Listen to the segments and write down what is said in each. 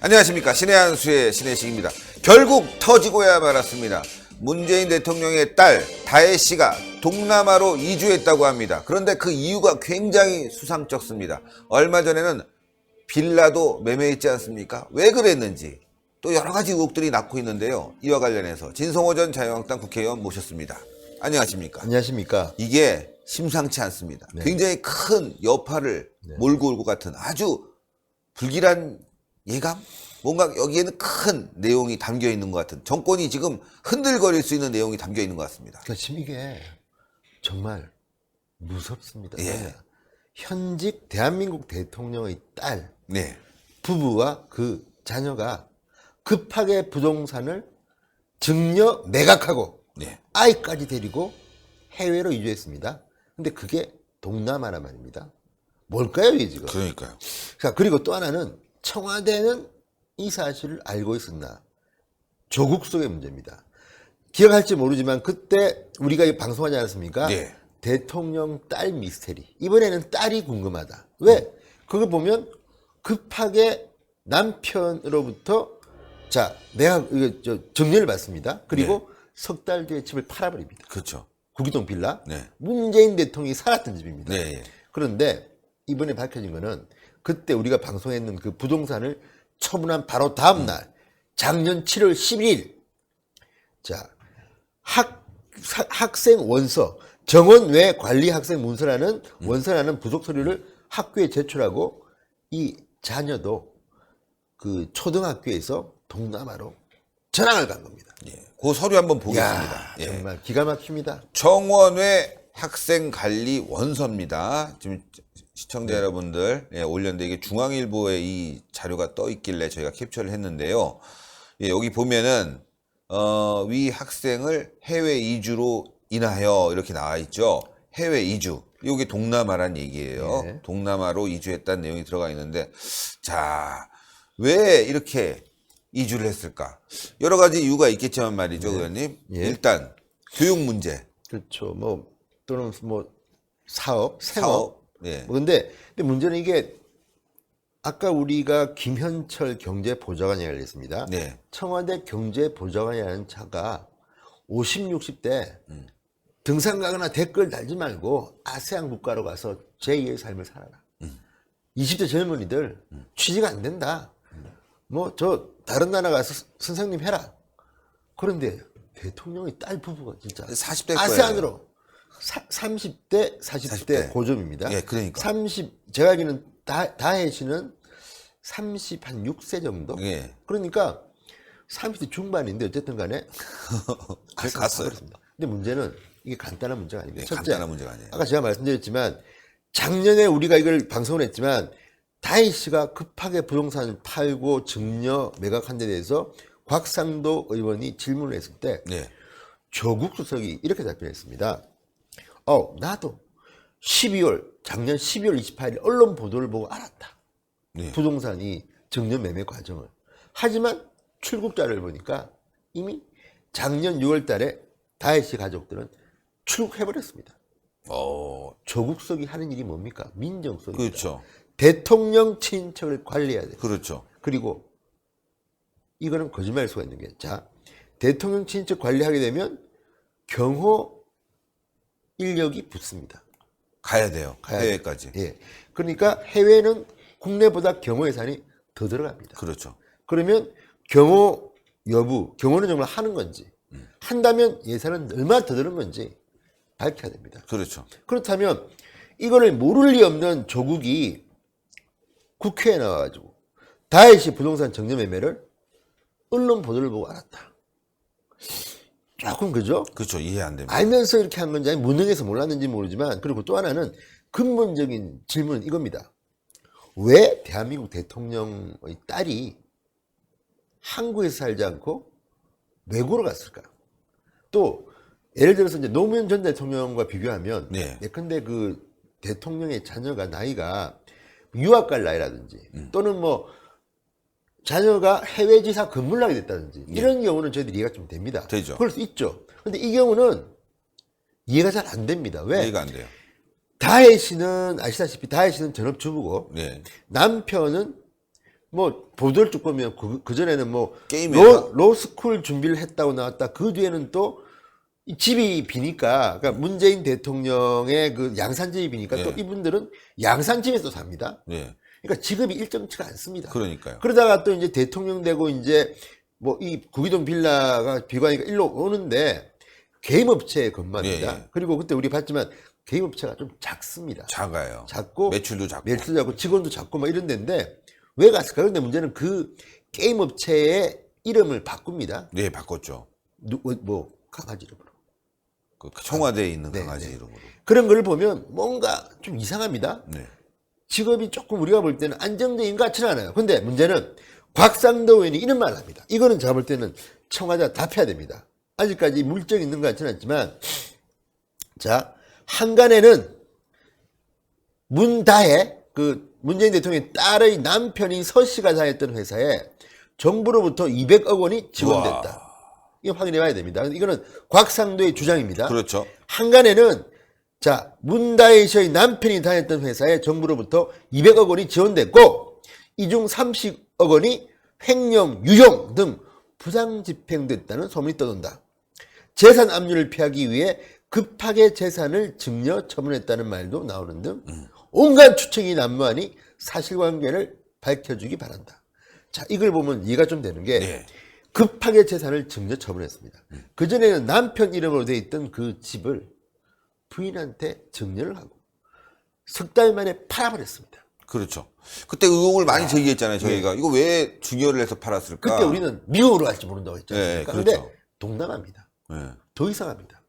안녕하십니까. 신의 한수의 신혜식입니다. 결국 터지고야 말았습니다. 문재인 대통령의 딸 다혜 씨가 동남아로 이주했다고 합니다. 그런데 그 이유가 굉장히 수상쩍습니다. 얼마 전에는 빌라도 매매했지 않습니까? 왜 그랬는지 또 여러 가지 의혹들이 낳고 있는데요. 이와 관련해서 진성호 전 자유한국당 국회의원 모셨습니다. 안녕하십니까. 안녕하십니까. 이게 심상치 않습니다. 네. 굉장히 큰 여파를 몰고 올 것 같은 아주 불길한 예감? 뭔가 여기에는 큰 내용이 담겨 있는 것 같은, 정권이 지금 흔들거릴 수 있는 내용이 담겨 있는 것 같습니다. 그러니까 지금 이게 정말 무섭습니다. 예. 현직 대한민국 대통령의 딸 네. 부부와 그 자녀가 급하게 부동산을 증여 매각하고 네. 아이까지 데리고 해외로 이주했습니다. 근데 그게 동남아란 말입니다. 뭘까요, 이게 지금? 그러니까요. 자, 그리고 또 하나는 청와대는 이 사실을 알고 있었나? 조국 속의 문제입니다. 기억할지 모르지만 그때 우리가 이 방송하지 않았습니까? 네. 대통령 딸 미스테리. 이번에는 딸이 궁금하다. 왜? 그걸 보면 급하게 남편으로부터 자, 내가 정리를 받습니다. 그리고 석 달 뒤에 집을 팔아버립니다. 그렇죠. 구기동 빌라. 네. 문재인 대통령이 살았던 집입니다. 네. 그런데 이번에 밝혀진 거는 그때 우리가 방송했는 그 부동산을 처분한 바로 다음 날 작년 7월 11일 자 학생 원서 정원 외 관리 학생 문서라는 원서라는 부속 서류를 학교에 제출하고 이 자녀도 그 초등학교에서 동남아로 전학을 간 겁니다. 예. 그 서류 한번 보겠습니다. 야, 예. 정말 기가 막힙니다. 청원회 학생관리 원서입니다. 지금 시청자 여러분들 올렸는데 이게 중앙일보에 이 자료가 떠 있길래 저희가 캡처를 했는데요. 예, 여기 보면은 위 학생을 해외 이주로 인하여 이렇게 나와 있죠. 해외 이주. 이게 동남아란 얘기예요. 네. 동남아로 이주했다는 내용이 들어가 있는데, 자, 왜 이렇게 이주를 했을까? 여러 가지 이유가 있겠지만 말이죠, 의원님. 예. 일단 교육 문제. 그렇죠. 뭐 또는 뭐 사업, 생업. 예. 뭐 근데 문제는 이게 아까 우리가 김현철 경제보좌관 이야기를 했습니다. 네. 청와대 경제보좌관이라는 차가 50, 60대 등산 가거나 댓글 달지 말고 아세안 국가로 가서 제2의 삶을 살아라. 20대 젊은이들 취직 안 된다. 뭐 저 다른 나라 가서 선생님 해라. 그런데 대통령의 딸 부부가 진짜 40대 아세안으로 30대, 40대 40대. 고점입니다. 예, 그러니까. 제가 알기로는 다혜 씨는 36세 정도? 예. 그러니까 30대 중반인데 어쨌든 간에 갔어요. 그렇습니다. 근데 문제는 이게 간단한 문제가 아닙니다. 네, 첫째, 간단한 문제가 아니에요. 아까 제가 말씀드렸지만 작년에 우리가 이걸 방송을 했지만 다혜 씨가 급하게 부동산을 팔고 증여 매각한 데 대해서 곽상도 의원이 질문을 했을 때 네. 조국 수석이 이렇게 답변했습니다. 나도 작년 12월 28일 언론 보도를 보고 알았다. 네. 부동산이 증여 매매 과정을. 하지만 출국자를 보니까 이미 작년 6월 달에 다혜 씨 가족들은 출국해버렸습니다. 조국 수석이 하는 일이 뭡니까? 민정수석입니다. 그렇죠. 대통령 친인척을 관리해야 돼요. 그렇죠. 그리고 이거는 거짓말일 수가 있는 게, 자, 대통령 친인척 관리하게 되면 경호 인력이 붙습니다. 가야 돼요. 가야 해외까지. 예. 그러니까 해외는 국내보다 경호 예산이 더 들어갑니다. 그렇죠. 그러면 경호 여부, 경호는 정말 하는 건지, 한다면 예산은 얼마나 더 드는 건지 밝혀야 됩니다. 그렇죠. 그렇다면 이거를 모를 리 없는 조국이 국회에 나와가지고 다혜 씨 부동산 증여 매매를 언론 보도를 보고 알았다. 조금 그죠? 그렇죠. 이해 안 됩니다. 알면서 이렇게 한 건지 아니면 무능해서 몰랐는지 모르지만, 그리고 또 하나는 근본적인 질문은 이겁니다. 왜 대한민국 대통령의 딸이 한국에서 살지 않고 외국으로 갔을까? 또 예를 들어서 이제 노무현 전 대통령과 비교하면 네. 예컨대 그 대통령의 자녀가 나이가 유학 갈 나이라든지 또는 뭐 자녀가 해외 지사 근무를 하게 됐다든지 이런 경우는 저희들이 이해가 좀 됩니다. 되죠. 그럴 수 있죠. 근데 이 경우는 이해가 잘 안 됩니다. 왜? 이해가 안 돼요. 다혜 씨는 아시다시피 다혜 씨는 전업주부고 네. 남편은 뭐 보도를 쭉 보면 그전에는 뭐 게임에서? 로스쿨 준비를 했다고 나왔다. 그 뒤에는 또 이 집이 비니까, 그러니까 문재인 대통령의 그 양산집이 비니까 예. 또 이분들은 양산집에서 삽니다. 예. 그러니까 직업이 일정치가 않습니다. 그러니까요. 그러다가 또 이제 대통령 되고 이제 뭐 이 구기동 빌라가 비관이가 일로 오는데 개임업체의 건물입니다. 예, 예. 그리고 그때 우리 봤지만 개임업체가 좀 작습니다. 작아요. 작고 매출도 작고. 매출도 작고 직원도 작고 막 이런 데인데 왜 갔을까? 그런데 문제는 그 게임업체의 이름을 바꿉니다. 네, 바꿨죠. 뭐 강아지 이름으로. 그 청와대에 있는 네, 강아지 네. 이름으로. 그런 걸 보면 뭔가 좀 이상합니다. 네. 직업이 조금 우리가 볼 때는 안정적인 것 같지는 않아요. 근데 문제는 곽상도 의원이 이런 말을 합니다. 이거는 제가 볼 때는 청와대가 답해야 됩니다. 아직까지 물증이 있는 것 같지는 않지만, 자, 한간에는 문다혜, 그 문재인 대통령의 딸의 남편인 서 씨가 다녔던 회사에 정부로부터 200억 원이 지원됐다. 이거 확인해 봐야 됩니다. 이거는 곽상도의 주장입니다. 그렇죠. 한간에는 자, 문다혜 씨의 남편이 다녔던 회사에 정부로부터 200억 원이 지원됐고 이 중 30억 원이 횡령, 유용 등 부당 집행됐다는 소문이 떠돈다. 재산 압류를 피하기 위해 급하게 재산을 증여 처분했다는 말도 나오는 등 온갖 추측이 난무하니 사실관계를 밝혀주기 바란다. 자, 이걸 보면 이해가 좀 되는 게 네. 급하게 재산을 증여 처분했습니다. 그전에는 남편 이름으로 돼 있던 그 집을 부인한테 증여를 하고 석 달 만에 팔아버렸습니다. 그렇죠. 그때 의혹을 많이 제기했잖아요, 저희가. 이거 왜 증여를 해서 팔았을까? 그때 우리는 미국으로 갈지 모른다고 했지 않습니까? 네, 그런데 그렇죠. 동남아입니다. 네. 더 이상합니다.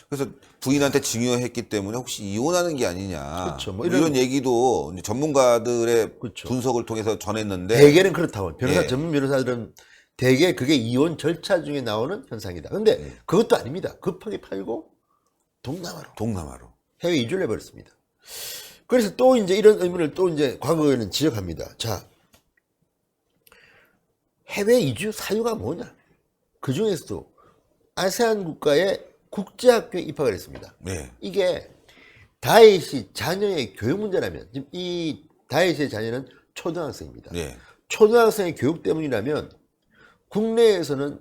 그래서 부인한테 증여했기 때문에 혹시 이혼하는 게 아니냐. 그렇죠. 뭐 이런 얘기도 이제 전문가들의 그렇죠. 분석을 통해서 전했는데. 대개는 그렇다고. 변호사 예. 전문 변호사들은 대개 그게 이혼 절차 중에 나오는 현상이다. 근데 그것도 아닙니다. 급하게 팔고 동남아로 해외 이주를 해버렸습니다. 그래서 또 이제 이런 의문을 또 이제 과거에는 지적합니다. 자, 해외 이주 사유가 뭐냐? 그 중에서도 아세안 국가의 국제학교에 입학을 했습니다. 네. 이게 다혜 씨 자녀의 교육 문제라면, 지금 이 다혜 씨의 자녀는 초등학생입니다. 네. 초등학생의 교육 때문이라면 국내에서는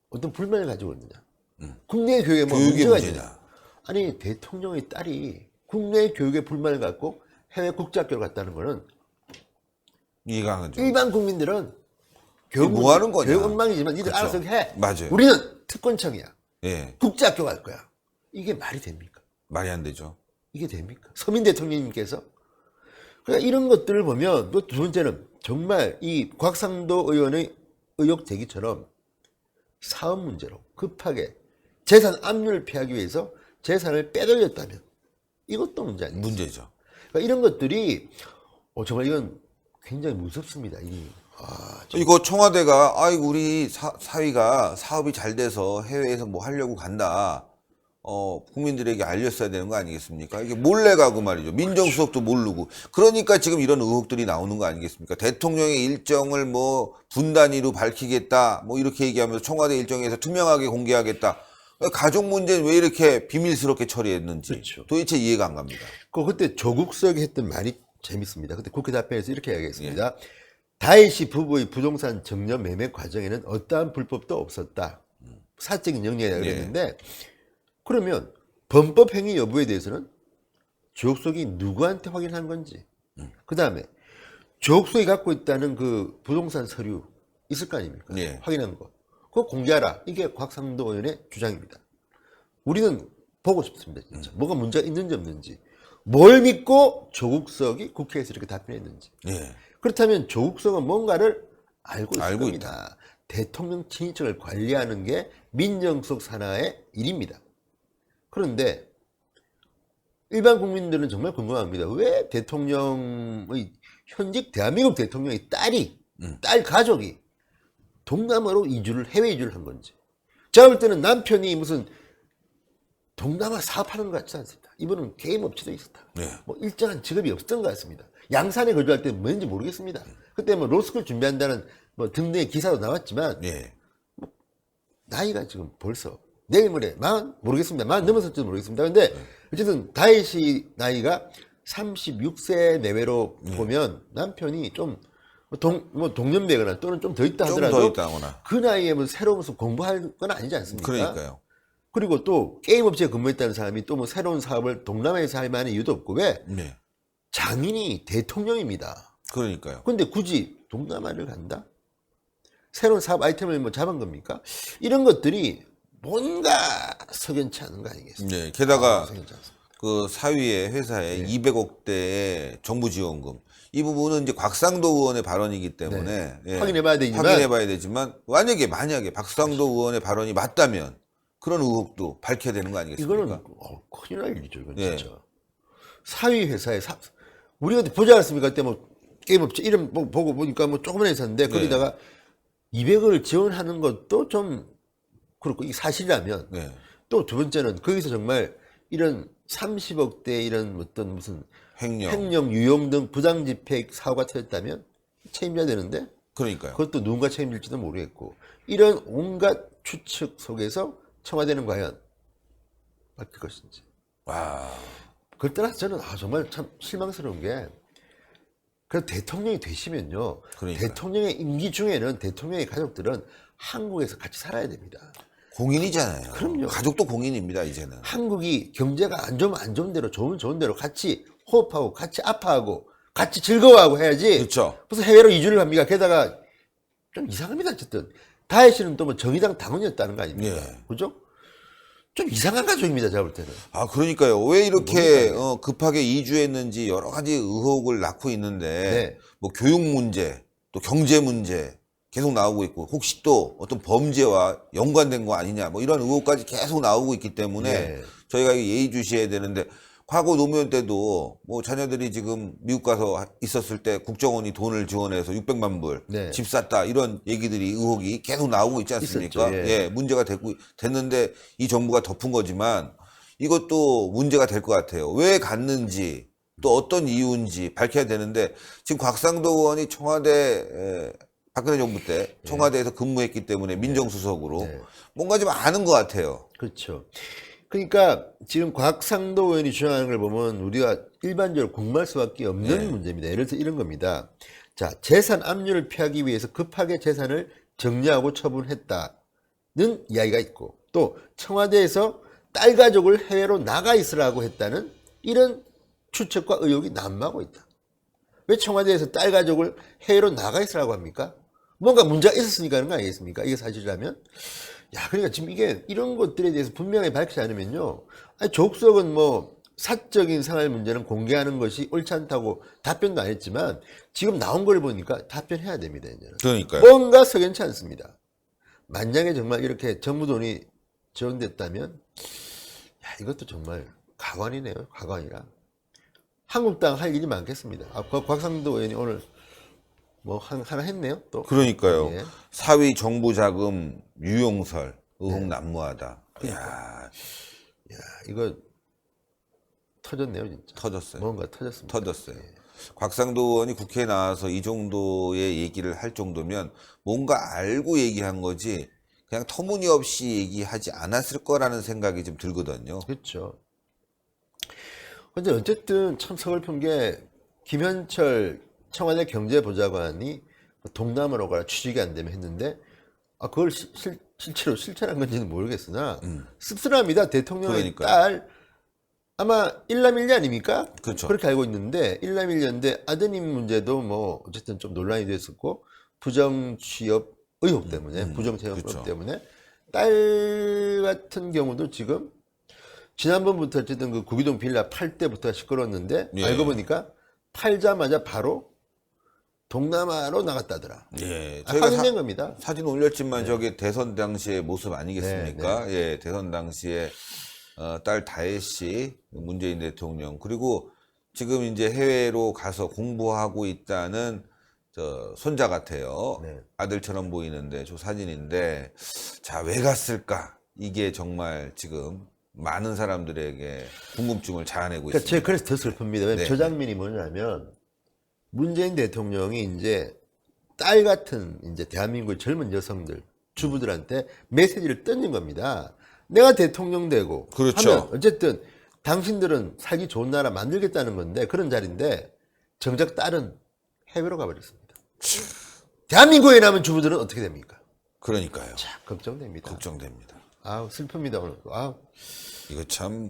어떤 불만을 가지고 있느냐? 국내 교육에 뭐 교육의 문제가 문제냐? 있느냐? 아니, 대통령의 딸이 국내 교육에 불만을 갖고 해외 국제학교를 갔다는 거는 이해가 안 가죠. 일반 국민들은 교육 뭐 하는 거냐? 교육 엉망이지만 니들 그쵸. 알아서 해. 맞아요. 우리는 특권청이야. 예. 국제학교 갈 거야. 이게 말이 됩니까? 말이 안 되죠. 이게 됩니까? 서민 대통령님께서. 그러니까 이런 것들을 보면 또 두 번째는 정말 이 곽상도 의원의 의혹 제기처럼 사업 문제로 급하게 재산 압류를 피하기 위해서 재산을 빼돌렸다면 이것도 문제 아니에요. 문제죠. 그러니까 이런 것들이 정말 이건 굉장히 무섭습니다. 이거 청와대가 아이고 우리 사위가 사업이 잘 돼서 해외에서 뭐 하려고 간다. 국민들에게 알렸어야 되는 거 아니겠습니까? 이게 몰래 가고 말이죠. 민정수석도 모르고. 그러니까 지금 이런 의혹들이 나오는 거 아니겠습니까? 대통령의 일정을 뭐 분단위로 밝히겠다. 뭐 이렇게 얘기하면서 청와대 일정에서 투명하게 공개하겠다. 가족 문제는 왜 이렇게 비밀스럽게 처리했는지 그렇죠. 도대체 이해가 안 갑니다. 그때 조국석이 했던 말이 재밌습니다. 그때 국회 답변에서 이렇게 이야기했습니다. 다혜 씨 부부의 부동산 증여 매매 과정에는 어떠한 불법도 없었다. 사적인 영리하다 그랬는데 그러면 범법 행위 여부에 대해서는 조국석이 누구한테 확인한 건지 그 다음에 조국석이 갖고 있다는 그 부동산 서류 있을 거 아닙니까? 예. 확인한 거. 그거 공개하라. 이게 곽상도 의원의 주장입니다. 우리는 보고 싶습니다. 진짜. 뭐가 문제가 있는지 없는지. 뭘 믿고 조국석이 국회에서 이렇게 답변했는지. 예. 그렇다면 조국석은 뭔가를 알고 있을 알고 겁니다. 대통령 친인척을 관리하는 게 민정수석 산하의 일입니다. 그런데 일반 국민들은 정말 궁금합니다. 왜 대통령의 현직 대한민국 대통령의 딸 가족이 동남아로 해외 이주를 한 건지. 제가 볼 때는 남편이 무슨 동남아 사업하는 것 같지 않습니다. 이분은 게임 업체도 있었다. 네. 뭐 일정한 직업이 없었던 것 같습니다. 양산에 거주할 때 뭔지 모르겠습니다. 그때 뭐 로스쿨 준비한다는 뭐 등등의 기사도 나왔지만 예. 나이가 지금 벌써 내일 모레 모르겠습니다. 40 넘었을지도 모르겠습니다. 근데 어쨌든 다혜 씨 나이가 36세 내외로 보면 남편이 좀 뭐 동년배거나 또는 좀 더 있다 좀 하더라도 더 있다거나. 그 나이에 뭐 새로운 것을 공부할 건 아니지 않습니까? 그러니까요. 그리고 또 게임 업체에 근무했다는 사람이 또 뭐 새로운 사업을 동남아에서 할 만한 이유도 없고 왜? 네. 장인이 대통령입니다. 그러니까요. 근데 굳이 동남아를 간다? 새로운 사업 아이템을 뭐 잡은 겁니까? 이런 것들이 뭔가 석연치 않은 거 아니겠습니까? 네. 게다가 석연치 않습니다. 그 사위의 회사에 네. 200억대의 정부 지원금. 이 부분은 이제 곽상도 의원의 발언이기 때문에 예, 확인해봐야 되지만 확인해봐야 되지만 만약에 박상도 의원의 발언이 맞다면 그런 의혹도 밝혀야 되는 거 아니겠습니까? 이거는 큰일 날 일이죠. 이건 예. 진짜. 사위 회사에 우리가 보지 않았습니까? 그때 뭐 게임 업체 이름 보고 보니까 뭐 조그만 회사인데 거기다가 200억을 지원하는 것도 좀 그렇고 이게 사실이라면 네. 또 두 번째는 거기서 정말 이런 30억대 이런 어떤 무슨 횡령, 유용 등 부당집행 사고가 터졌다면 책임져야 되는데 그러니까요. 그것도 누군가 책임질지도 모르겠고 이런 온갖 추측 속에서 청와대는 과연 맡길 것인지. 와. 그걸 떠나서 저는 정말 참 실망스러운 게 그래도 대통령이 되시면요. 그러니까요. 대통령의 임기 중에는 대통령의 가족들은 한국에서 같이 살아야 됩니다. 공인이잖아요. 그럼요. 가족도 공인입니다, 이제는. 한국이 경제가 안 좋으면 안 좋은 대로 좋으면 좋은 대로 같이 호흡하고 같이 아파하고 같이 즐거워하고 해야지. 그렇죠. 무슨 해외로 이주를 합니까? 게다가 좀 이상합니다. 어쨌든 다혜 씨는 또 뭐 정의당 당원이었다는 거 아닙니까? 예. 그죠? 좀 이상한 가족입니다. 제가 볼 때는. 아, 그러니까요. 왜 이렇게 급하게 이주했는지 여러 가지 의혹을 낳고 있는데, 네. 뭐 교육 문제, 또 경제 문제 계속 나오고 있고, 혹시 또 어떤 범죄와 연관된 거 아니냐, 뭐 이런 의혹까지 계속 나오고 있기 때문에 네. 저희가 예의주시해야 되는데, 과거 노무현 때도 뭐 자녀들이 지금 미국 가서 있었을 때 국정원이 돈을 지원해서 600만 불, 네. 집 샀다 이런 얘기들이 의혹이 계속 나오고 있지 않습니까? 있었죠, 예. 예, 문제가 됐는데 이 정부가 덮은 거지만 이것도 문제가 될 것 같아요. 왜 갔는지 또 어떤 이유인지 밝혀야 되는데 지금 곽상도 의원이 청와대 박근혜 정부 때 청와대에서 근무했기 때문에 민정수석으로 네. 뭔가 좀 아는 것 같아요. 그렇죠. 그러니까 지금 곽상도 의원이 주장하는 걸 보면 우리가 일반적으로 궁금할 수밖에 없는 문제입니다. 예를 들어 이런 겁니다. 자, 재산 압류를 피하기 위해서 급하게 재산을 정리하고 처분했다는 이야기가 있고 또 청와대에서 딸 가족을 해외로 나가 있으라고 했다는 이런 추측과 의혹이 난무하고 있다. 왜 청와대에서 딸 가족을 해외로 나가 있으라고 합니까? 뭔가 문제가 있었으니까 하는 거 아니겠습니까? 이게 사실이라면. 야, 그러니까 지금 이게 이런 것들에 대해서 분명히 밝히지 않으면요. 아니, 족속은 뭐 사적인 생활 문제는 공개하는 것이 옳지 않다고 답변도 안 했지만 지금 나온 걸 보니까 답변해야 됩니다. 이제는. 그러니까요. 뭔가 석연치 않습니다. 만약에 정말 이렇게 정부 돈이 지원됐다면 야, 이것도 정말 가관이네요. 가관이라. 한국당 할 일이 많겠습니다. 곽상도 의원이 오늘 뭐 하나 했네요. 또. 그러니까요. 예. 사위 정부 자금 유용설 의혹 난무하다. 이야, 이거 터졌네요, 진짜. 터졌어요. 뭔가 터졌습니다. 터졌어요. 곽상도 의원이 국회에 나와서 이 정도의 얘기를 할 정도면 뭔가 알고 얘기한 거지 그냥 터무니없이 얘기하지 않았을 거라는 생각이 좀 들거든요. 그렇죠. 근데 어쨌든 참 서글픈 게 김현철 청와대 경제보좌관이 동남아로 가라 취직이 안 되면 했는데 그걸 실제로 실천한 건지는 모르겠으나 씁쓸합니다. 대통령의 그러니까요. 딸 아마 일남일녀 아닙니까? 그렇죠. 그렇게 알고 있는데 일남일녀인데 아드님 문제도 뭐 어쨌든 좀 논란이 됐었고 부정취업 의혹 때문에 부정채용 그렇죠. 의혹 때문에 딸 같은 경우도 지금 지난번부터 어쨌든 그 구기동 빌라 팔 때부터 시끄러웠는데 예. 알고 보니까 팔자마자 바로 동남아로 나갔다더라. 예, 확인된 겁니다. 사진 올렸지만 저게 대선 당시의 모습 아니겠습니까? 네, 예, 대선 당시에 딸 다혜 씨, 문재인 대통령 그리고 지금 이제 해외로 가서 공부하고 있다는 저 손자 같아요. 네. 아들처럼 보이는데 저 사진인데 자, 왜 갔을까? 이게 정말 지금 많은 사람들에게 궁금증을 자아내고 그러니까 있습니다. 제가 그래서 더 슬픕니다. 왜냐면 네. 저 장면이 뭐냐면 문재인 대통령이 이제 딸 같은 이제 대한민국의 젊은 여성들, 주부들한테 메시지를 던진 겁니다. 내가 대통령 되고 그렇죠. 하면 어쨌든 당신들은 살기 좋은 나라 만들겠다는 건데 그런 자리인데 정작 딸은 해외로 가버렸습니다. 대한민국에 남은 주부들은 어떻게 됩니까? 그러니까요. 참 걱정됩니다. 걱정됩니다. 아우 슬픕니다 오늘. 아우. 이거 참,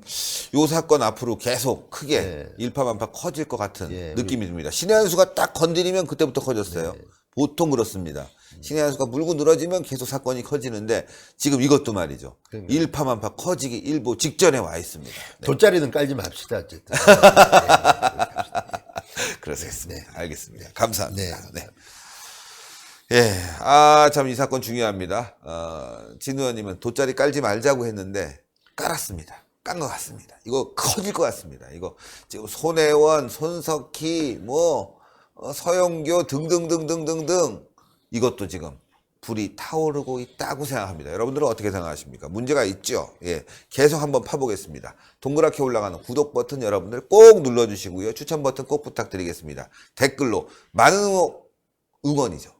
요 사건 앞으로 계속 크게 네. 일파만파 커질 것 같은 예, 느낌이 듭니다. 신의 한 수가 딱 건드리면 그때부터 커졌어요. 네. 보통 그렇습니다. 신의 한 수가 물고 늘어지면 계속 사건이 커지는데 지금 이것도 말이죠. 그러니까. 일파만파 커지기 일보 직전에 와 있습니다. 네. 돗자리는 깔지 맙시다 어쨌든. 그러겠습니다. 알겠습니다. 감사합니다. 네. 네. 예, 아, 참, 이 사건 중요합니다. 진 의원님은 돗자리 깔지 말자고 했는데, 깔았습니다. 깐 것 같습니다. 이거 커질 것 같습니다. 이거 지금 손혜원, 손석희, 서영교 등등등등등등 이것도 지금 불이 타오르고 있다고 생각합니다. 여러분들은 어떻게 생각하십니까? 문제가 있죠? 예, 계속 한번 파보겠습니다. 동그랗게 올라가는 구독 버튼 여러분들 꼭 눌러주시고요. 추천 버튼 꼭 부탁드리겠습니다. 댓글로 많은 응원이죠.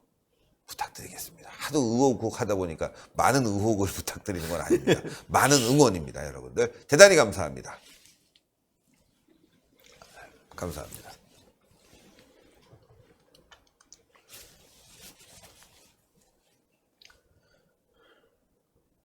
부탁드리겠습니다. 하도 의혹 하다 보니까 많은 의혹을 부탁드리는 건 아닙니다. 많은 응원입니다, 여러분들. 대단히 감사합니다. 감사합니다.